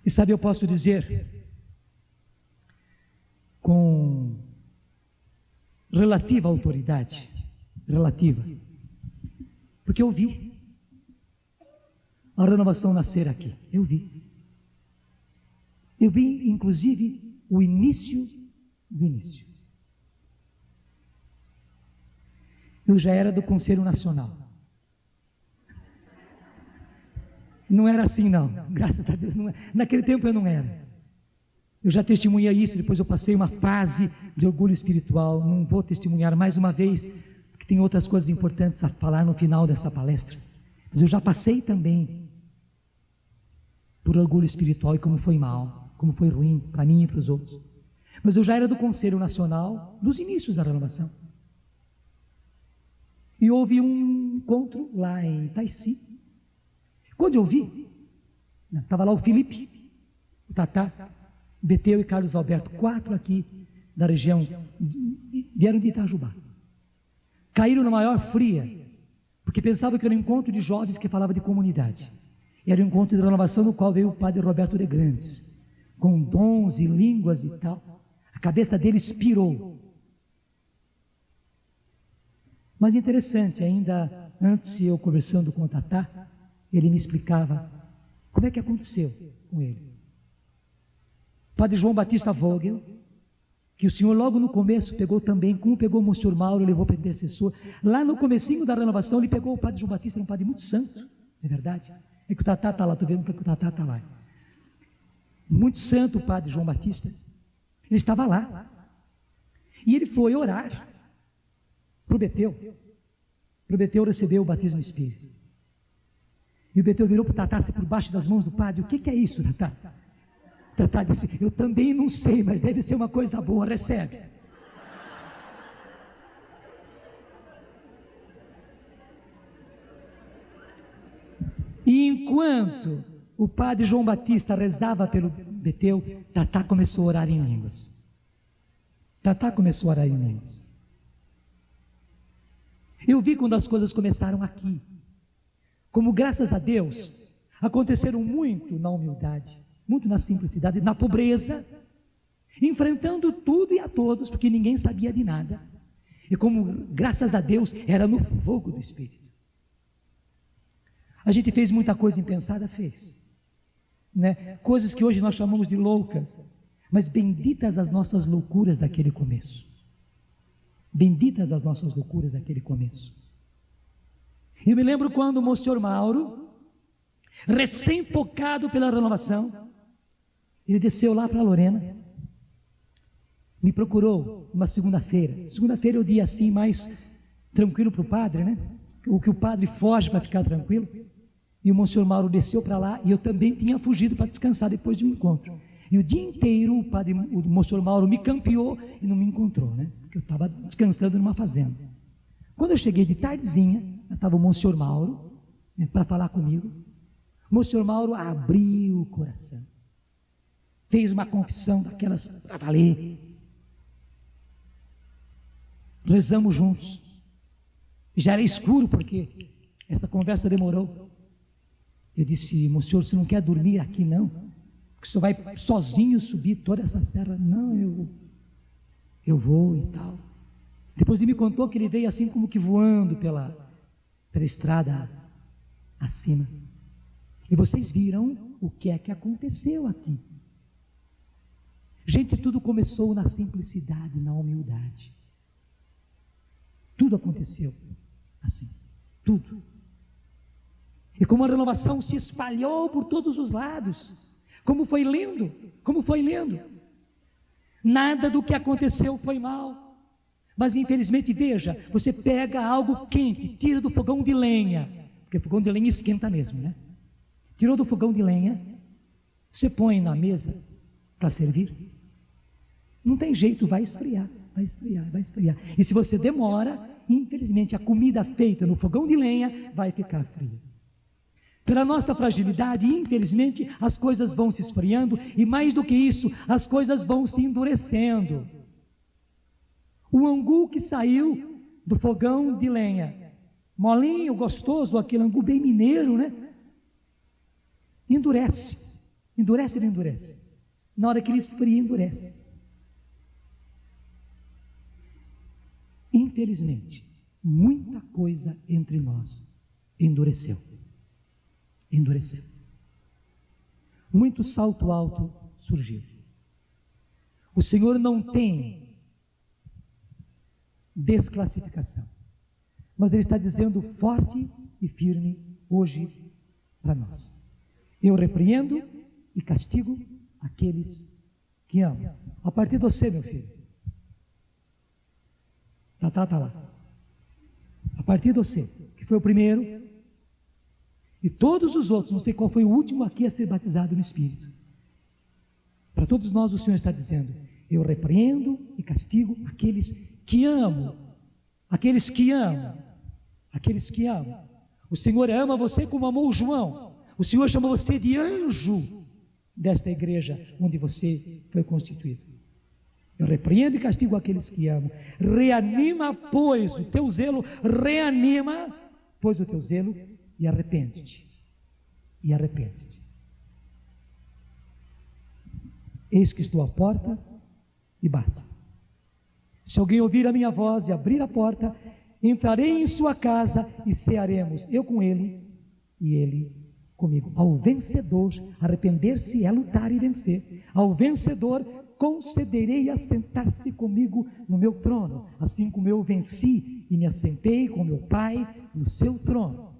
E sabe, eu posso dizer com relativa autoridade, porque eu vi a renovação nascer aqui, eu vi inclusive o início do início. Eu já era do Conselho Nacional. Não era assim não, graças a Deus não era. Naquele tempo eu não era. Eu já testemunhei isso, depois eu passei uma fase de orgulho espiritual. Não vou testemunhar mais uma vez, porque tem outras coisas importantes a falar no final dessa palestra. Mas eu já passei também por orgulho espiritual e como foi mal, como foi ruim para mim e para os outros. Mas eu já era do Conselho Nacional dos inícios da renovação. E houve um encontro lá em Itaici. Quando eu vi, estava lá o Felipe, o Tatá, Beteu e Carlos Alberto, 4 aqui da região, vieram de Itajubá. Caíram na maior fria, porque pensavam que era um encontro de jovens que falava de comunidade. Era um encontro de renovação no qual veio o padre Roberto de Grandes, com dons e línguas e tal. A cabeça deles pirou. Mas interessante, ainda antes eu conversando com o Tatá, ele me explicava como é que aconteceu com ele. O padre João Batista Vogel, que o Senhor logo no começo pegou também, como pegou o Monsenhor Mauro, levou para intercessor. Lá no comecinho da renovação, ele pegou o padre João Batista, era um padre muito santo, não é verdade? É que o Tatá está lá, estou vendo que o Tatá está lá. Muito santo o padre João Batista. Ele estava lá. E ele foi orar para o Beteu. Para o Beteu receber o batismo no Espírito. E o Beteu virou para o Tatá, assim, por baixo das mãos do padre: o que é isso, Tatá? O Tatá disse: eu também não sei, mas deve ser uma coisa boa, recebe. E enquanto o padre João Batista rezava pelo Beteu, Tatá começou a orar em línguas. Tatá começou a orar em línguas. Eu vi quando as coisas começaram aqui, como graças a Deus, aconteceram muito na humildade, muito na simplicidade, na pobreza, enfrentando tudo e a todos, porque ninguém sabia de nada. E como graças a Deus, era no fogo do Espírito. A gente fez muita coisa impensada, fez, né? Coisas que hoje nós chamamos de loucas, mas benditas as nossas loucuras daquele começo. Benditas as nossas loucuras daquele começo. Eu me lembro quando o Monsenhor Mauro, recém-tocado pela renovação, ele desceu lá para Lorena, me procurou uma segunda-feira. Segunda-feira é o dia assim mais tranquilo para o padre, né? O que o padre foge para ficar tranquilo. E o Monsenhor Mauro desceu para lá, e eu também tinha fugido para descansar depois de um encontro. E o dia inteiro o Monsenhor Mauro me campeou e não me encontrou, né? Porque eu estava descansando numa fazenda. Quando eu cheguei de tardezinha, estava o Monsenhor Mauro, né, para falar comigo. O Monsenhor Mauro abriu o coração, fez uma confissão daquelas para valer. Rezamos juntos. Já era escuro porque essa conversa demorou. Eu disse: Monsenhor, você não quer dormir aqui não? Porque o senhor vai sozinho subir toda essa serra? Não, eu vou e tal. Depois ele me contou que ele veio assim como que voando pela estrada acima. E vocês viram o que é que aconteceu aqui. Gente, tudo começou na simplicidade, na humildade. Tudo aconteceu assim, tudo. E como a renovação se espalhou por todos os lados, como foi lindo, nada do que aconteceu foi mal. Mas infelizmente, veja, você pega algo quente, tira do fogão de lenha, porque o fogão de lenha esquenta mesmo, né? tirou do fogão de lenha, você põe na mesa para servir, não tem jeito, vai esfriar, vai esfriar, vai esfriar. E se você demora, infelizmente a comida feita no fogão de lenha vai ficar fria. Pela nossa fragilidade, infelizmente, as coisas vão se esfriando e mais do que isso, as coisas vão se endurecendo. O angu que saiu do fogão de lenha, molinho, gostoso, aquele angu bem mineiro, né? Endurece, endurece, ele endurece. Na hora que ele esfria, endurece. Infelizmente, muita coisa entre nós endureceu. Endureceu. Muito salto alto surgiu. O Senhor não tem desclassificação, mas Ele está dizendo forte e firme hoje para nós: eu repreendo e castigo aqueles que amam. A partir de você, meu filho. Tá lá. A partir de você, que foi o primeiro, e todos os outros, não sei qual foi o último aqui a ser batizado no Espírito. Para todos nós o Senhor está dizendo: eu repreendo e castigo aqueles que amam. Aqueles que amam. Aqueles que amam. O Senhor ama você como amou o João. O Senhor chama você de anjo desta igreja onde você foi constituído. Eu repreendo e castigo aqueles que amam. Reanima, pois, o teu zelo. Reanima, pois, o teu zelo. E arrepende-te. E arrepende-te. Eis que estou à porta e bato. Se alguém ouvir a minha voz e abrir a porta, entrarei em sua casa e cearemos, eu com ele e ele comigo. Ao vencedor, arrepender-se é lutar e vencer. Ao vencedor, concederei assentar-se comigo no meu trono, assim como eu venci e me assentei com meu Pai no seu trono.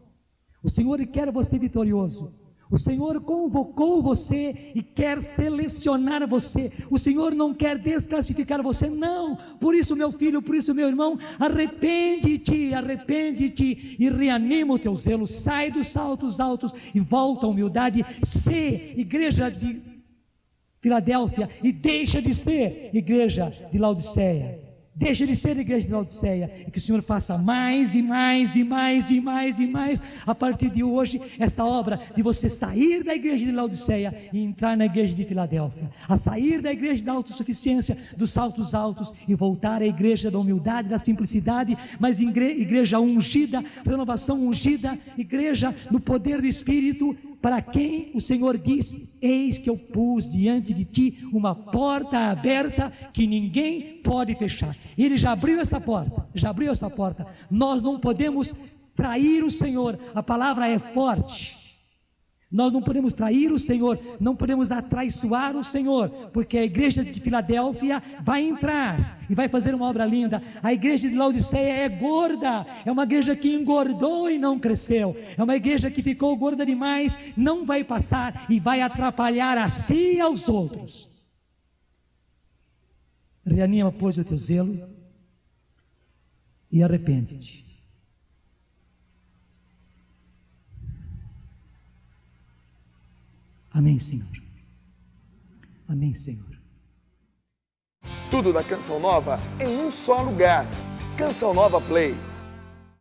O Senhor quer você vitorioso. O Senhor convocou você e quer selecionar você. O Senhor não quer desclassificar você, não. Por isso, meu filho, por isso, meu irmão, arrepende-te, arrepende-te e reanima o teu zelo. Sai dos saltos altos e volta à humildade. Sê igreja de Filadélfia e deixa de ser igreja de Laodiceia. Deixa de ser igreja de Laodiceia, e que o Senhor faça mais e mais e mais e mais e mais, a partir de hoje, esta obra de você sair da igreja de Laodiceia e entrar na igreja de Filadélfia, a sair da igreja da autossuficiência, dos saltos altos, e voltar à igreja da humildade, da simplicidade, mas igreja ungida, renovação ungida, igreja no poder do Espírito, para quem o Senhor diz: eis que eu pus diante de ti uma porta aberta que ninguém pode fechar. Ele já abriu essa porta, já abriu essa porta. Nós não podemos trair o Senhor, a palavra é forte. Nós não podemos trair o Senhor, não podemos atraiçoar o Senhor, porque a igreja de Filadélfia vai entrar e vai fazer uma obra linda. A igreja de Laodiceia é gorda, é uma igreja que engordou e não cresceu, é uma igreja que ficou gorda demais, não vai passar e vai atrapalhar a si e aos outros. Reanima, pois, o teu zelo e arrepende-te. Amém, Senhor. Amém, Senhor. Tudo da Canção Nova em um só lugar. Canção Nova Play.